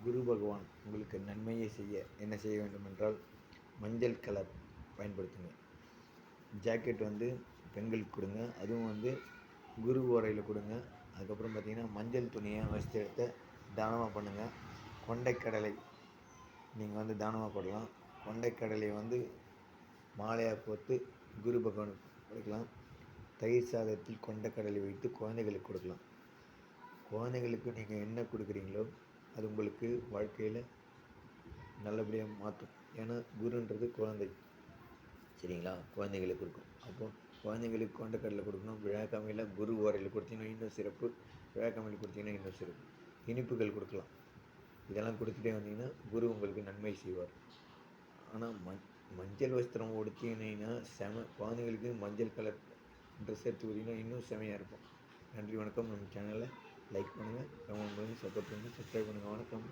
குரு பகவான் உங்களுக்கு நன்மையை செய்ய என்ன செய்ய வேண்டும் என்றால் மஞ்சள் கலர் பயன்படுத்துங்க. ஜாக்கெட் வந்து பெண்களுக்கு கொடுங்க, அதுவும் வந்து குரு ஓரையில் கொடுங்க. அதுக்கப்புறம் பார்த்திங்கன்னா மஞ்சள் துணியை வஸ்திரத்தை தானமாக பண்ணுங்கள். கொண்டைக்கடலை நீங்கள் வந்து தானமாக போடலாம். கொண்டைக்கடலை வந்து மாலையாக போட்டு குரு பகவானுக்கு கொடுக்கலாம். தயிர் சாதத்தில் கொண்டைக்கடலை வைத்து குழந்தைகளுக்கு கொடுக்கலாம். குழந்தைகளுக்கு நீங்கள் என்ன கொடுக்குறீங்களோ அது உங்களுக்கு வாழ்க்கையில் நல்லபடியாக மாற்றும். ஏன்னா குருன்றது குழந்தை, சரிங்களா? குழந்தைகளுக்கு கொடுக்கும். அப்போது குழந்தைங்களுக்கு கொண்டைக்கடலை கொடுக்கணும். விழாக்காமையில் குரு ஓரையில் கொடுத்தீங்கன்னா இன்னும் சிறப்பு, விழாக்காமையில் கொடுத்தீங்கன்னா இன்னும் சிறப்பு. இனிப்புகள் கொடுக்கலாம். இதெல்லாம் கொடுத்துட்டே வந்தீங்கன்னா குரு உங்களுக்கு நன்மை செய்வார். ஆனால் மஞ்சள் வஸ்திரம் உடுத்தினீங்கன்னா குழந்தைங்களுக்கு மஞ்சள் கலர் ட்ரெஸ் எடுத்து கொடுத்தீங்கன்னா இன்னும் செமையாக இருக்கும். நன்றி, வணக்கம். நம்ம சேனலை லைக் பண்ணுங்கள், கமெண்ட் பண்ணுங்கள், சப்போர்ட் பண்ணுங்கள், சப்ஸ்கிரைப் பண்ணுங்கள். வணக்கம்.